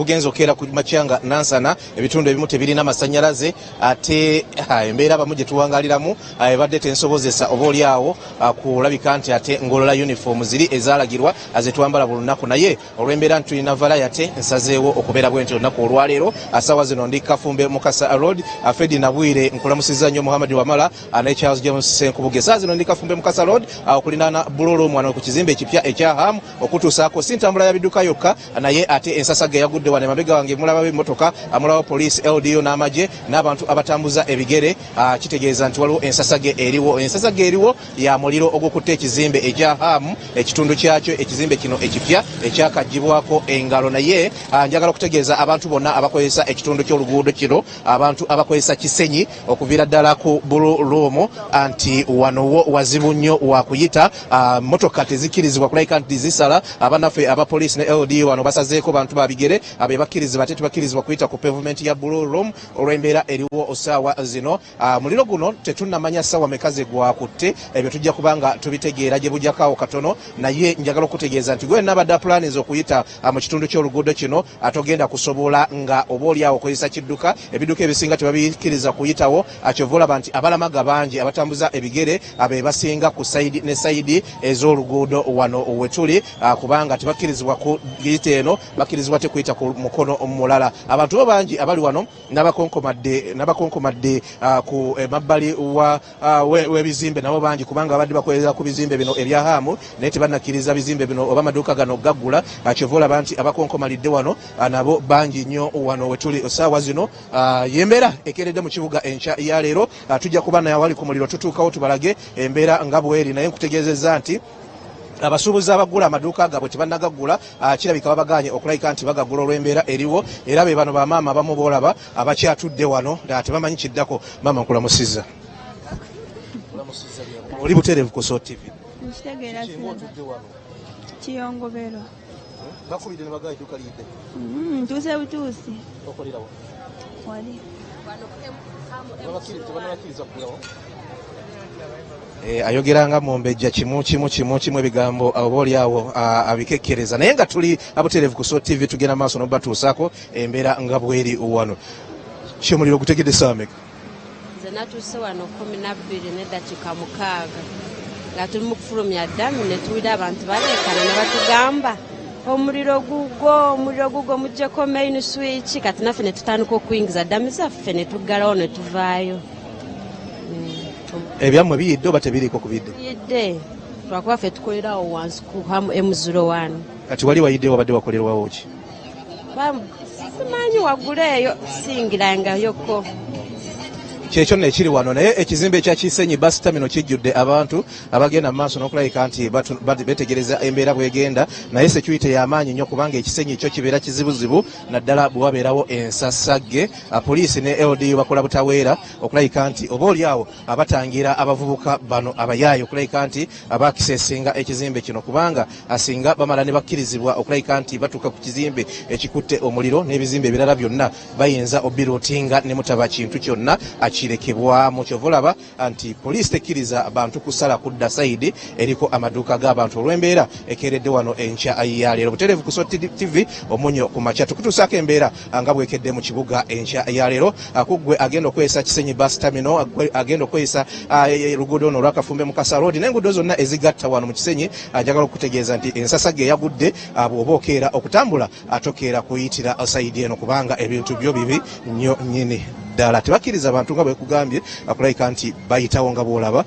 bugenzo okera ku makyanga nansana ebitundu ebimu tebirina masanyalaze ate embeera abamu gye tuwangaliramu ebadde tensobozesa oba oliawo kulabika nti ate ngolola uniform ziri ezalagirwa azetwambala buli lunaku naye olw'embeera nti tulina valayate nsazeewo okubeera bwe nti olunaku olwaleero asawa zino ndi Kafumbe Mukasa Road Fredi Nabwire nkulamusiza nnyo Muhammad Wamala ne Charles James Senkubuge saa zino ndi Kafumbe Mukasa Road okulinana bulolo mwana ku kizimbe ekipya ekya Ham okutuusaako sintambula ya biduka yokka naye ate ensasage yagudde wane mabega wange mulaba b'emmotoka amulawo police LDO n'amaje n'abantu abatambuza ebigere kitegeeza nti waliwo ensasage eriwo ya muliro ogw'okutta ekizimbe ekya Ham ekitundu kyakyo ekizimbe kino ekipya ekyakagibwako engalo naye njagala okutegeeza abantu bonna abakozesa ekitundu ky'oluguudo kino abantu abakozesa Kisenyi okuviira ddala ku Bululuumo anti wanowo wazibu nnyo wakuyita motoka tezikirizibwa kulabika nti zisala abanaffe abapoliisi ne LD wano basazeeko bantu babigere abe bakkirizibwa ate tebakkirizibwa kuyita ku pavement ya Bululuumo olw'embeera eriwo osaawa zino muliro guno tetunnamanya ssaawa mekaze gwakutte ebyo tujja kubanga tubitegeera gye bujjakaawo katono naye njagala okutegeeza nti gwe nabadde plans okuyita mu kitundu ky'oluguudo kino atogenda kusobola nga oba oliawo okozesa kidduka ebiduka ebisinga tebabikkiriza kuyitawo akyovulaba nti abalamaga bangi abatambuza ebigere abe basinga ku sayidi ne sayidi ez'oluguudo wano wetuli kubanga tebakkirizibwa kuyita eno bakkirizibwa tekuyita ku mukono mulala abantu bo bangi abali wano nabakonkomadde ku mabbali w'ebizimbe nabo bangi kubanga abadde bakolera ku bizimbe bino ebya Hamu naye tebannakkiriza bizimbe bino oba amaduuka gano gaggula kyovaolaba nti abakonkomalidde wano nabo bangi nnyo wano wetuli osaawa zino yembeera ekeredde mu kibuga enkya ya leero tujja kuba naye awali ku muliro tutuukawo tubalage embeera nga bweri naye nkutegeezezza nti abasuubuzi abagula amaduuka gaabwe tebannagaggula kirabika babaganye okulabika nti bagaggula olw'embeera eriwo era be bano bamaama abamu boolaba abakyatudde wano tebamanyi kiddako maama nkulamusizza oli butereevu ku SOT TV nkitegeera kiyongobero bakubidde ne bagaya edduuka liyidde ntuuse butuusi okolerawo wali tebannabakkiriza kugulawo ayogeranga mu mbejja kimu ebigambo oba oliawo abikekkereza naye nga tuli abutereevu ku SOT TV tugenda maaso n'obatuusaako embeera nga bweri wano kyomuliro gutegedde saameka nze natuuse wano 12 n'eddakiika 6 nga tuli mu kufulumya ddamu ne tuwulira abantu baleekana ne batugamba omuliro gugwo muggyeko main switch kati naffe ne tutandika okuyingiza ddamu zaffe ne tuggalawo ne tuvaayo ebyammwe biyidde oba tebiriiko kubidde yidde lwakuba ffe tukolerawo wansi ku M01 kati wali wayidde wabadde wakolerwawo ki simanyi waggulu eyo singirangayoko kyekyo nekiri wano naye ekizimbe ekya Kisenyi bus terminal kijjudde abantu abagenda mu maaso n'okulabika nti betegereza embeera bwegenda naye security y'amaanyi nnyo kubanga ekisenyi ekyo kibeera kizibuzibu naddala bwe wabeerawo ensasagge poliisi ne LD bakola butaweera okulabika nti oba oliawo abatangira abavubuka bano abayaayi okulabika nti abakisesinga ekizimbe kino kubanga asinga bamala ne bakkirizibwa okulabika nti batuuka ku kizimbe ekikutte omuliro n'ebizimbe ebirala byonna bayinza obiruutinga ne mutaba kintu kyonna kirekebwamu kyovolaba nti poliisi tekkiriza abantu kusala kudda sayidi eriko amaduuka g'abantu olw'embeera ekeeredde wano enkya ya leero butereevu ku SOT TV Omunnyo ku Makya tukutuusaako embeera nga bwekedde mu kibuga enkya ya leero kuggwe agenda okwesa Kisenyi bus terminal agenda okwesa luguudo ono olwa Kafumbe Mukasa Road n'enguudo zonna ezigatta wano mu Kisenyi njagala okutegeeza nti ensasage eyagudde bw'oba okeera okutambula atokeera kuyitira sayidi eno kubanga ebintu byo bibi nnyo nnyini ddala tebakkiriza abantu nga bwekugambye akulabika nti bayitawo nga bwolaba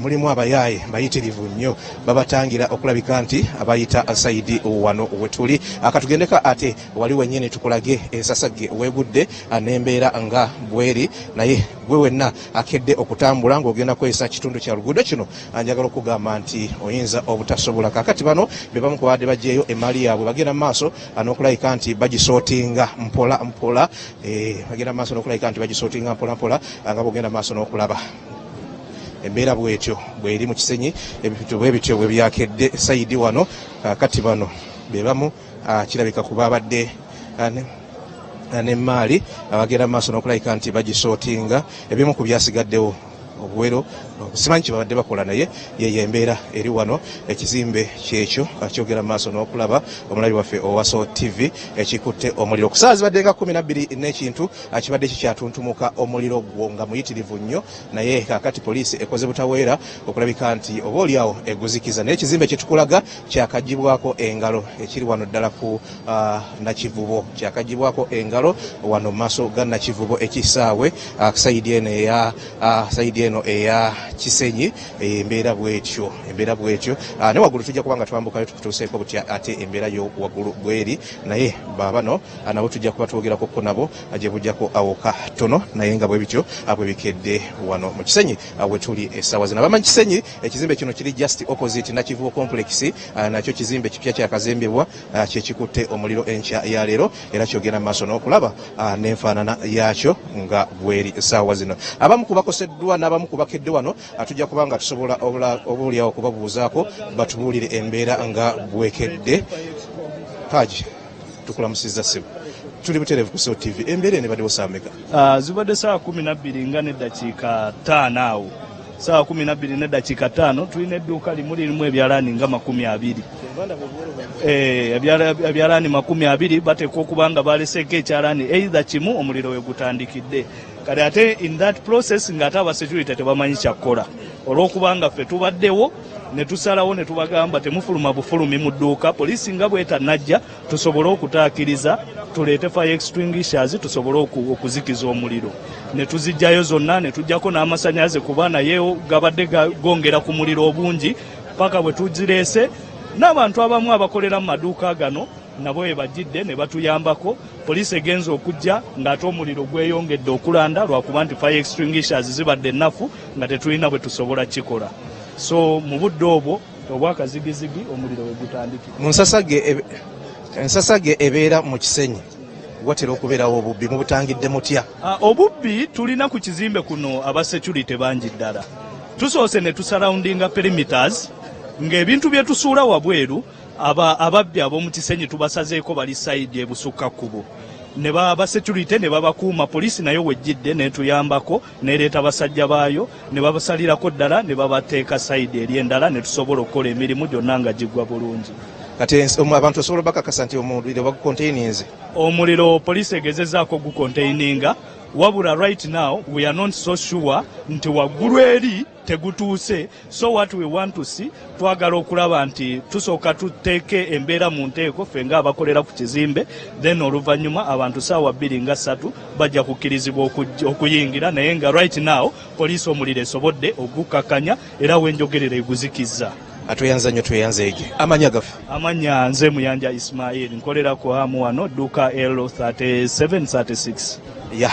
mulimu abayaaye bayitirivu nnyo babatangira okulabika nti abayita sayidi wano wetuli akatugendeka ate wali wennyini tukulage ensasage wegudde n'embeera nga bweri naye gwe wenna akedde okutambula ng'ogenda kwesa kitundu kya luguudo kino njagala okugamba nti oyinza obutasobola kakati bano be bamu ku badde baggyeyo emmaali yaabwe bagenda mu maaso n'okulabika nti bagisootinga mpola mpola bagenda mu maaso n'okulabika nti bagisootinga mpola mpola nga bogenda maaso n'okulaba embeera bwetyo bweri mu Kisenyi ebintu bwebityo bwe byakedde sayidi wano kati bano be bamu kirabika kuba abadde n'emmaali abagenda maaso n'okulabika nti bagisootinga ebimu ku byasigaddewo obuwero simanyi kibadde bakola naye ye embeera eri wano ekizimbe kyekyo kyogera maaso n'okulaba omulabi waffe owaso TV ekikutte omuliro ku ssaawa zibadde nga 12 n'ekintu kibadde kikyatuntumuka omuliro gwo nga muyitirivu nnyo naye kakati poliisi ekoze butaweera okulabika nti oba oliawo eguzikiza naye ekizimbe kyetukulaga kyakagibwako engalo ekiri wano ddala ku Nakivubo kyakagibwako engalo wano maaso ga Nakivubo ekisaawe sayidi eno eya Kisenyi embeera bwetyo ne waggulu tujja kubanga twambukayo tukutuuseeko butya ate embeera yo waggulu bweri naye baabano nabo tujja kuba twogerako ko nabo gye bujjako awoka tono naye nga bwe bityo bwebikedde wano mu Kisenyi wetuli essaawa zino abamanyi Kisenyi ekizimbe kino kiri just opposite Nakivubo complex nakyo kizimbe kipya kyakazimbibwa kyekikutte omuliro enkya ya leero era kyogenda maaso n'okulaba n'enfaanana yakyo nga bweri essaawa zino abamu kubakoseddwa n'abamu kubakedde wano tujja kubanga tusobola obuuliawo kubabuuzaako batubuulire embeera nga bwekedde Haji tukulamusizza ssebo tuli butereevu ku Soul TV embeera eno ebaddewo saameka zibadde saawa 12 nga n'eddakiika 5 awo saawa 12 n'eddakiika 5 tulina edduuka limu lirimu ebyalaani nga 20 ebyalaani 20 bateekwa okuba nga baleseeko ekyalaani either kimu omuliro we gutandikidde kale ate in that process ng'ate abasecurity tebamanyi kyakkola olw'okubanga ffe tubaddewo ne tusalawo ne tubagamba temufuluma bufulumi mu dduuka poliisi nga bwetanajja tusobole okutaakiriza tuleete fire extinguishers tusobole okuzikiza omuliro ne tuzijjayo zonna ne tujjako n'amasanyalaze kuba naye gabadde gongera ku muliro obungi paka bwe tuzireese n'abantu abamu abakolera mu maduuka gano nabo bajjidde ne batuyambako poliisi egenza okujja ng'ate omuliro gweyongedde okulanda lwakuba nti fire extinguishers zibadde ennafu nga tetulina bwe tusobola kikola so mu budde obwo obwakazigizigi omuliro we gutandikira mu nsasage ebeera mu Kisenyi watera okubeerawo obubbi mubutangidde mutya obubbi tulina ku kizimbe kuno abasecurity bangi ddala tusoose ne tusurroundinga perimeters ng'ebintu bye tusuula wabweru ababbi ab'omu Kisenyi tubasazeeko bali sayidi ebusukka kkubo ne basecurity ne babakuuma poliisi nayo wejjidde netuyambako nereeta basajja baayo ne babasalirako ddala ne babateeka sayidi eri endala ne tusobola okukola emirimu gyonna nga giggwa bulungi kati abantu osobola bakakasa nti omuliro bagucontaininze omuliro poliisi egezezaako gucontaininga wabula right now we are not so sure nti waggulu eri tegutuuse so what we want to see twagala okulaba nti tusooka tuteeke embeera mu nteeko ffe nga abakolera ku kizimbe then oluvannyuma abantu saawa 2 nga 3 bajja kukkirizibwa okuyingira naye nga right now poliisi omuliro esobodde ogukkakkanya era wenjogerera eguzikizza atweyanza nnyo tweyanzeege amanya gaffe amanya nze Muyanja Ismail nkolera ku hamu wano dduuka L3736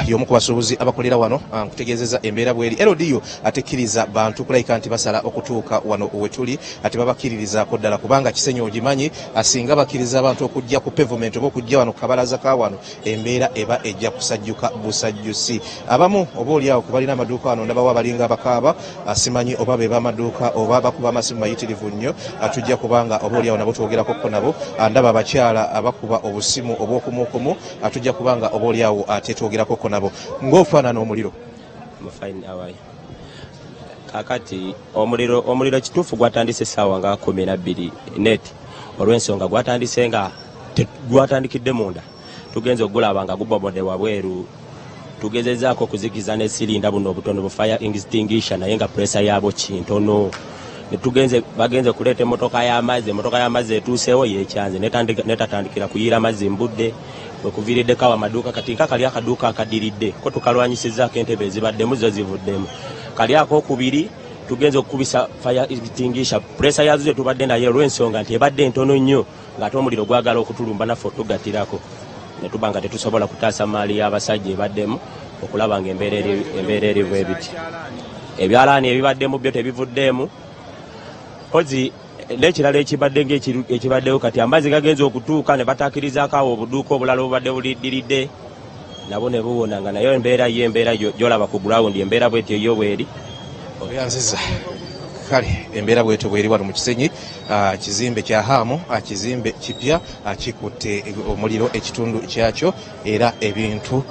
y'omu ku basuubuzi abakolera wano nkutegeezeza embeera bweri LDU atekkiriza bantu kulayika nti basala okutuuka wano wetuli ate babakkiririzaako ddala kubanga Kisenyi ogimanyi asinga bakkiriza abantu okujja ku pavement oba okujja wano ku kabalaza ka wano embeera eba ejja kusajjuka busajjusi abamu oba oliawo kubalina amaduuka wano ndabawo abalinga abakaaba simanyi oba be b'amaduuka oba bakuba amasimu mayitirivu nnyo tujja kubanga oba oliawo nabo twogerakokko nabo ndaba abakyala abakuba obusimu obw'okumukumu tujja kubanga oba oliawo ate twogerako koko nabo ng'ofaanana omuliro mufaini awayo kakati omuliro kituufu gwatandise essaawa nga 12 net olw'ensonga gwatandise nga gwatandikidde munda tugenze ogulaba nga gubomodde wabweru tugezezaako okuzikiza n'esirinda buno obutono bu fire extinguisher naye nga pressure yaabo kintono bagenze kuleeta emmotoka y'amazzi etuuseewo yekyanze netatandikira kuyiira amazzi mbudde okuviiriddeko awo amaduuka kati nka kali akaduuka akadiridde ko tukalwanyisizaako entebe ezibaddemu zo zivuddemu kali ako okubiri tugenze okukubisa fire extinguisher pressure yazo ze tubadde nayo olw'ensonga nti ebadde ntono nnyo ng'ate omuliro gwagala okutulumba naffe otugatirako ne tuba nga tetusobola kutaasa maali y'abasajja ebaddemu okulaba nga embeera erivu ebiti ebyalaani ebibaddemu byo tebivuddeemu kozi n'ekirala ekibaddewo kati amazzi gagenze okutuuka ne bataakirizaako awo obuduuka obulala obubadde buliddiridde nabo ne buwona nga nayo embeera gy'olaba ku ground embeera bwetyo yo bweri oyanziza kale embeera bwetyo bweri wano mu Kisenyi kizimbe kya haamu kizimbe kipya kikutte omuliro ekitundu kyakyo era ebintu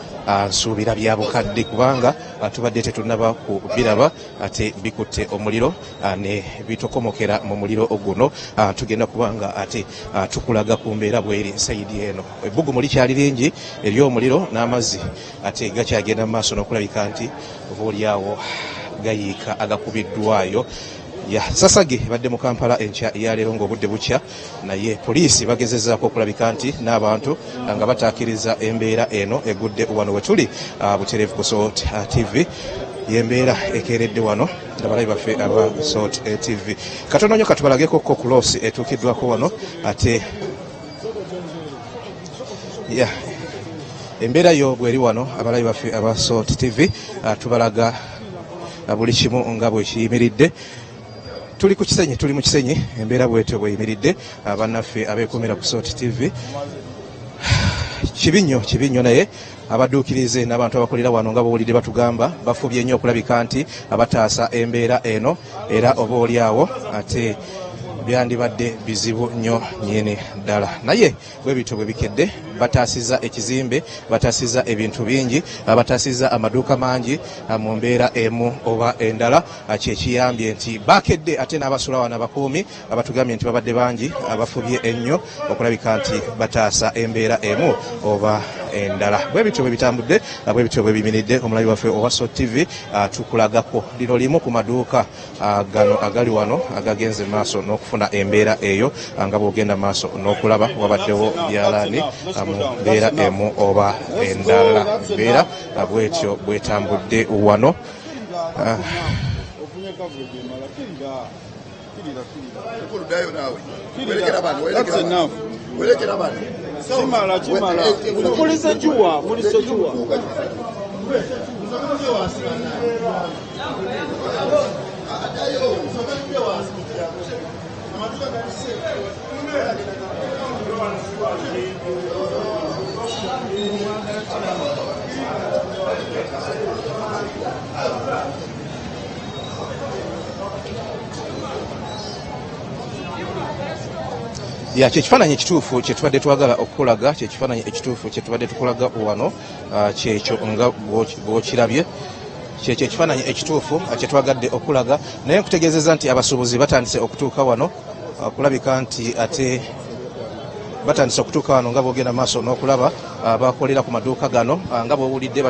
nsuubira bya bukadde kubanga tubadde tetunaba ku biraba ate bikutte omuliro ne bitokomokera mu muliro guno tugenda kubanga ate tukulaga ku mbeera bweri sayidi eno ebbugumu likyali lingi ery'omuliro n'amazzi ate gakyagenda mu maaso n'okulabika nti obaolyawo gayiika agakubiddwayo Sasage badde mu Kampala enkya ya leero ng'obudde bukya naye poliisi bagezezzaako okulabika nti n'abantu nga bataakiriza embeera eno egudde wano wetuli butereevu ku SOT TV yembeera ekeeredde wano abalabi baffe aba SOT TV katono nnyo katubalageko ko kuloosi etuukiddwako wano ate embeera yo bweri wano abalabi baffe aba SOT TV tubalaga buli kimu nga bwe kiyimiridde tuli ku Kisenyi tuli mu Kisenyi embeera bwetyo bweyimiridde abannaffe abeekumira ku SOT TV kibinyo naye abadduukirize n'abantu abakolera wano nga bawulidde batugamba bafubye nnyo okulabika nti abataasa embeera eno era oba oliawo ate byandibadde bizibu nnyo nnyini ddala naye bwe bityo bwe bikedde bataasiza ekizimbe bataasiza ebintu bingi bataasiza amaduuka mangi mu mbeera emu oba endala kyekiyambye nti bakedde ate n'abasula wano abakuumi abatugambye nti babadde bangi abafubye ennyo okulabika nti bataasa embeera emu oba endala bwe bityo bwe bitambudde bwe bityo bwe biyimiridde omulabi waffe owa SOT TV tukulagako lino limu ku maduuka gano agali wano agagenze maaso n'okufuna embeera eyo nga bw'ogenda maaso n'okulaba wabaddewo byalaani mu mbeera emu oba endala mbeera bwetyo bwetambudde wano Chimala. Mulise jua. Kyekifaananyi ekituufu kye tubadde twagala okukulaga kyekifaananyi ekituufu kye tubadde tukulaga wano kyekyo nga bw'okirabye kyekyo ekifaananyi ekituufu kye twagadde okulaga naye nkutegeezezza nti abasuubuzi batandise okutuuka wano kulabika nti ate batandise okutuuka wano nga bw'ogenda maaso n'okulaba bakolera ku maduuka gano nga bw'owulidde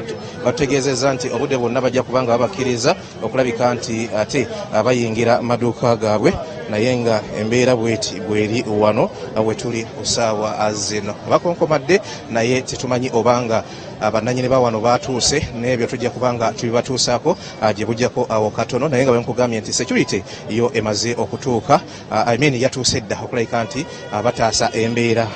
batutegeezezza nti obudde bwonna bajja kubanga babakkiriza okulabika nti ate bayingira maduuka gaabwe naye nga embeera bweri wano wetuli ku ssaawa zino bakonkomadde naye tetumanyi obanga bannannyini ba wano batuuse n'ebyo tujja kubanga tubibatuusaako gye bujjako awo katono naye nga bwe nkugambye nti security yo emaze okutuuka yatuuse dda okulabika nti bataasa embeera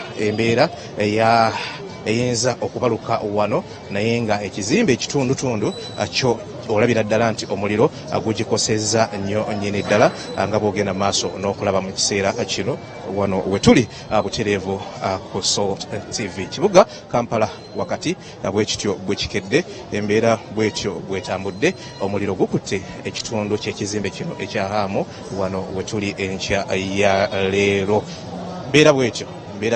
eyinza okubaluka wano naye nga ekizimbe ekitundutundu kyo olabira ddala nti omuliro gugikosezza nnyo nnyini ddala nga bw'ogenda maaso n'okulaba mu kiseera kino wano wetuli butereevu ku SOT TV kibuga Kampala wakati bwekityo bwekikedde embeera bwetyo bwetambudde omuliro gukutte ekitundu ky'ekizimbe kino ekya haamu wano wetuli enkya ya leero mbeera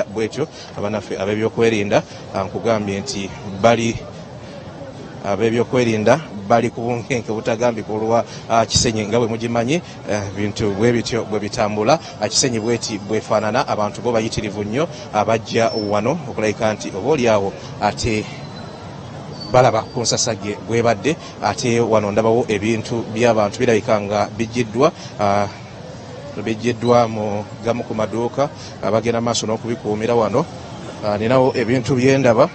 bwetyo abanaffe ab'ebyokwerinda nkugambye nti ab'ebyokwerinda bali ku bunkenke butagambika olwa Kisenyi nga bwe mugimanyi bintu bwe bityo bwe bitambula Kisenyi bweti bwefaanana abantu bo bayitirivu nnyo abajja wano okulabika nti oba oliawo ate balaba ku nsasage bwebadde ate wano ndabawo ebintu by'abantu birabika nga bijjiddwa mu gamu ku maduuka abagenda maaso n'okubikuumira wano ninawo ebintu byendaba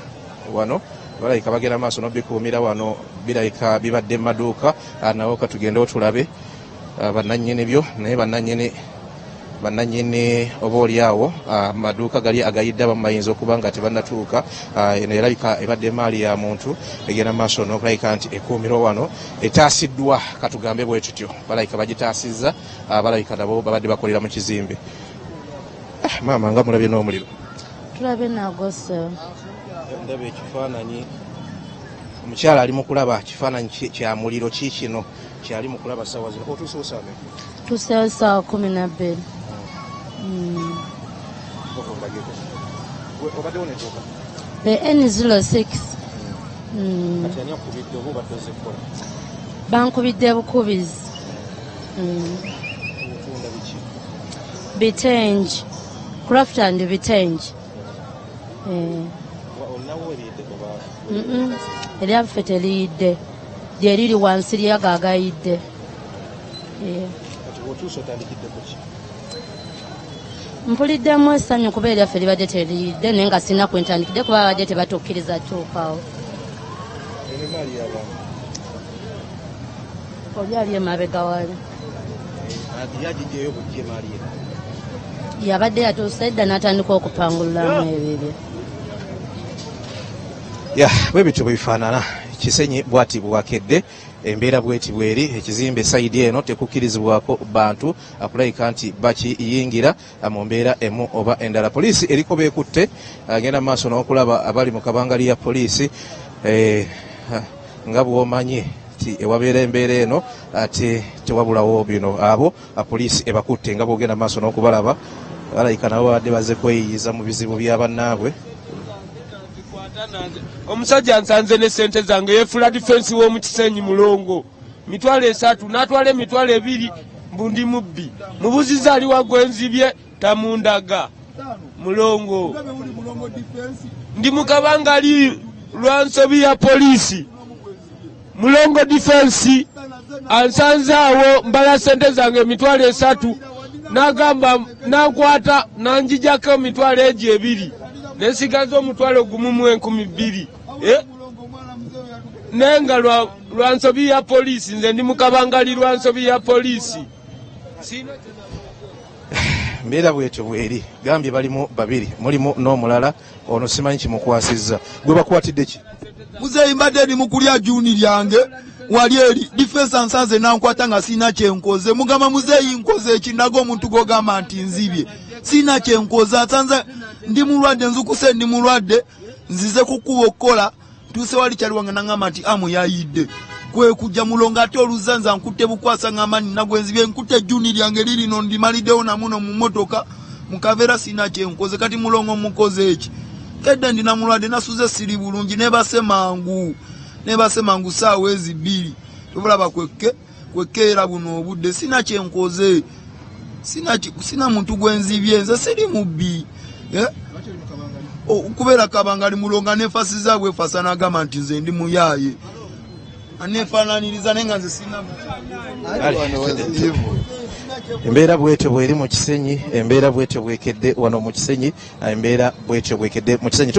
wano balabika bagenda maaso n'obikuumira wano birabika bibadde mu maduuka nawo katugende otulabe bannannyini byo naye bannannyini oba oliawo amaduuka gali agayidde abamu bayinza okuba nga tebannatuuka erabika ebadde emaali ya muntu egenda maaso n'okulabika nti ekuumirwa wano etaasiddwa katugambe bwe tutyo balabika bagitaasizza balabika nabo babadde bakolera mu kizimbe maama nga mulabye n'omuliro tulabe nagose ndaba ekifaananyi omukyala ali mu kulaba kifaananyi kya muliro kikino kyali mu kulaba ssaawa zino otuuse osaame tuseewo ssaawa 12. obaddewo netuuka N06. kati ani akubidde oba obadde ozze kukola Bankubidde bukubizi. otunda biki Bitengi. Craft and bitengi. olinawo eriyidde oba Eryaffe teriyidde. Lye riri wansi lyagaagayidde. kati otuuse otandikidde ku ki Mpuliddemu essanyu kuba eryaffe libadde teriyidde naye nga sirina kwentandikidde kuba babadde tebatukkiriza tuukawo. emmaali y'abantu Oli ali emabega wali. yagijjeyo bujje emmaali ye Yabadde yatuuse edda n'atandika okupangululamu ebibye. bwe bityo bwe bifaanana Kisenyi bwati bwakedde embeera bweti bweri ekizimbe sayidi eno tekukkirizibwako bantu akulayika nti bakiyingira mu mbeera emu oba endala. Poliisi eriko beekutte agenda mu maaso n'okulaba abali mu kabangali ya poliisi nga bw'omanyi ti ewabeera embeera eno ate tewabulawo bino abo poliisi ebakutte nga bw'ogenda mu maaso n'okubalaba balayika nabo babadde bazze kweyiyiza mu bizibu bya bannaabwe. Omusajja nsanze ne sente zange yefula defense w'omu Kisenyi Mulongo 3 n'atwala 2 mbundi mubbi mubuziza ali wagwenzibye tamundaga Mulongo ndi mukabangali lwansobi ya polisi Mulongo defense ansanze awo mbala sente zange 3 n'agamba n'akwata n'anjijako 2 nesigaza omutwalo gumu mu 2000 nenga lwansobi ya polisi nze ndi mukabangali lwansobi ya polisi mbeera bwetyo bweri gambye balimu 2 mulimu n'omulala ono simanyi kimukwasizza gwe bakwatidde ki muzeeyi mbadde ndi mukulya juni lyange wali eri difensa nsanze nankwata nga sina kyenkoze mugamba muzeeyi nkoze ekinaga omuntu gogamba nti nzibye sina kyenkoze nsanze ndi mulwadde nzukuse ndi mulwadde nzize kukuba okukola tuuse wali kyali wange nangamba nti amu yayidde kwe kujja Mulongo ate oluzanza nkutte bukwasa ngamba nagwenzibye nkutte juni lyange lirino ndimaliddewo namuno mu mmotoka mukaveera sina kyenkoze kati Mulongo mukoze eki kedde ndina mulwadde nasuze siri bulungi nebase mangu saawa ezi 2 tobulaba kwekeera buno obudde sina kyenkoze sina muntu gwenzibye nze siri mubbi kubeera kabangali Mulongo nefasiza bwefasa n'agamba nti nze ndi muyaaye anefaananiriza naye nga nze sina embeera bwetyo bweri mu Kisenyi embeera bwetyo bwekedde wano mu Kisenyi embeera bwetyo bwekedde mu Kisenyi.